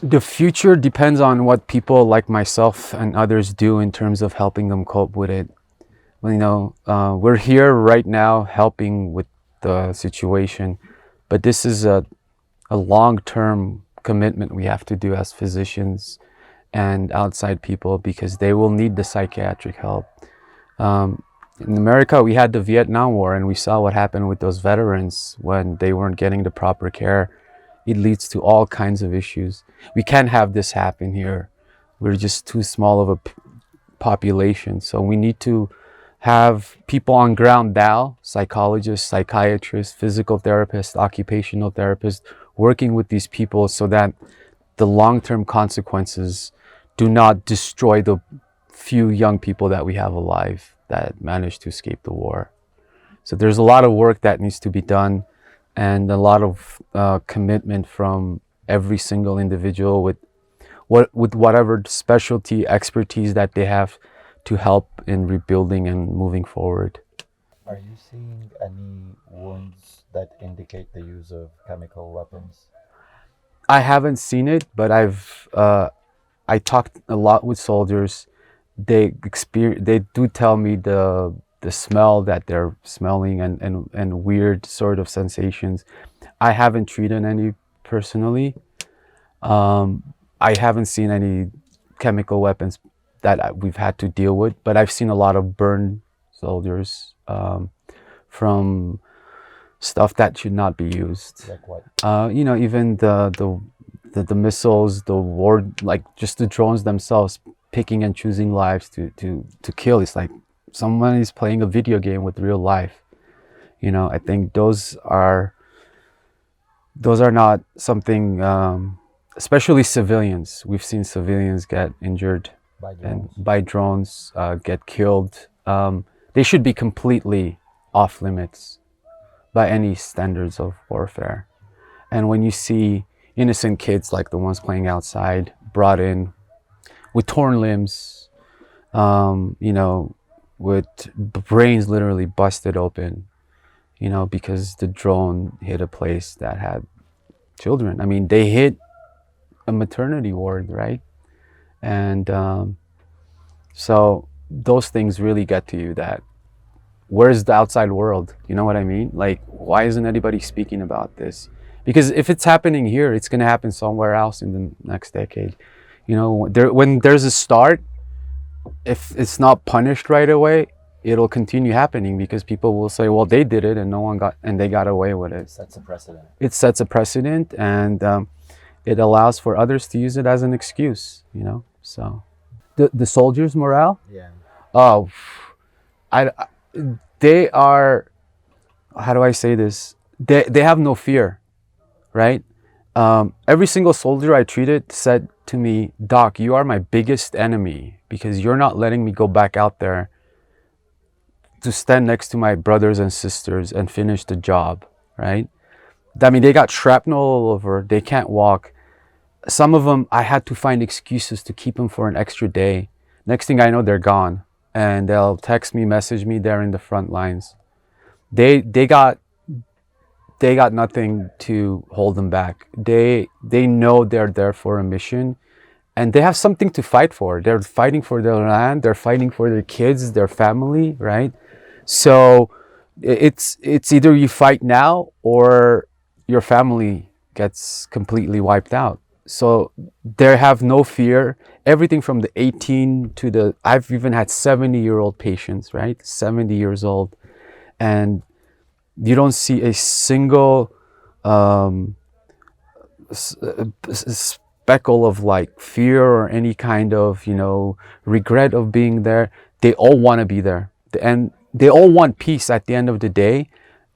The future depends on what people like myself and others do in terms of helping them cope with it. We're here right now helping with the situation, but this is a long-term commitment we have to do as physicians and outside people, because they will need the psychiatric help. In America, we had the Vietnam War, and we saw what happened with those veterans when they weren't getting the proper care. It leads to all kinds of issues. We can't have this happen here. We're just too small of a population. So we need to have people on ground now, psychologists, psychiatrists, physical therapists, occupational therapists, working with these people so that the long-term consequences do not destroy the few young people that we have alive that managed to escape the war. So there's a lot of work that needs to be done, and a lot of commitment from every single individual with whatever specialty expertise that they have to help in rebuilding and moving forward. Are you seeing any wounds that indicate the use of chemical weapons? I haven't seen it, but I talked a lot with soldiers. They do tell me the smell that they're smelling, and weird sort of sensations. I haven't treated any personally. I haven't seen any chemical weapons that we've had to deal with, but I've seen a lot of burned soldiers from stuff that should not be used. Like what? Even the missiles, the war, like just the drones themselves, picking and choosing lives to kill. It's like someone is playing a video game with real life. I think those are not something, especially civilians. We've seen civilians get injured by drones, get killed. They should be completely off limits by any standards of warfare. And when you see innocent kids like the ones playing outside brought in with torn limbs, with brains literally busted open, because the drone hit a place that had children. I mean, they hit a maternity ward, right? And so those things really get to you, that where's the outside world? You know what I mean? Like, why isn't anybody speaking about this? Because if it's happening here, it's going to happen somewhere else in the next decade. When there's a start, if it's not punished right away, it'll continue happening, because people will say, well, they did it and they got away with it. It sets a precedent, and it allows for others to use it as an excuse, so the soldiers' morale. Yeah. Oh, they are, how do I say this? They have no fear, right? Every single soldier I treated said to me, "Doc, you are my biggest enemy, because you're not letting me go back out there to stand next to my brothers and sisters and finish the job," right? I mean, they got shrapnel all over. They can't walk. Some of them, I had to find excuses to keep them for an extra day. Next thing I know, they're gone. And they'll text me, message me, they're in the front lines. They got nothing to hold them back. They know they're there for a mission, and they have something to fight for. They're fighting for their land, they're fighting for their kids, their family, right? So it's either you fight now or your family gets completely wiped out. So they have no fear. Everything from the 18 to I've even had 70-year-old patients, right? 70 years old. And you don't see a single speckle of like fear or any kind of, regret of being there. They all want to be there. And they all want peace at the end of the day,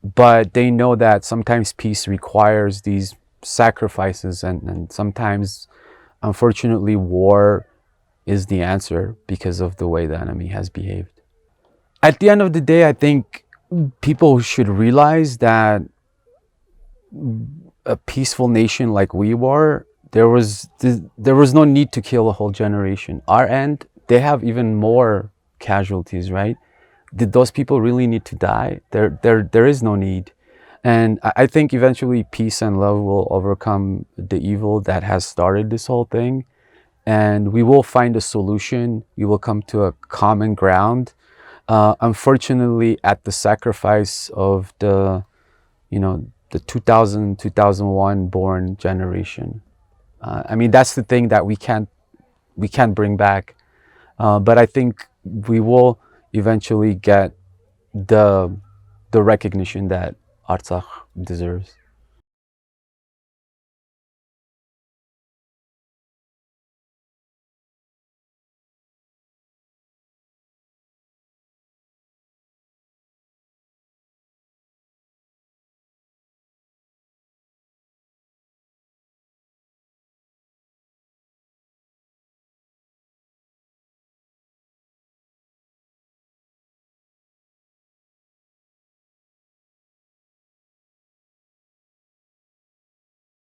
but they know that sometimes peace requires these sacrifices, and sometimes, unfortunately, war is the answer because of the way the enemy has behaved. At the end of the day, I think people should realize that a peaceful nation like we were, there was no need to kill a whole generation. Our end, they have even more casualties, right? Did those people really need to die? There is no need. And I think eventually peace and love will overcome the evil that has started this whole thing, and we will find a solution. We will come to a common ground. Unfortunately, at the sacrifice of the 2001 born generation. I mean, that's the thing that we can't bring back. But I think we will eventually get the recognition that Artsakh deserves.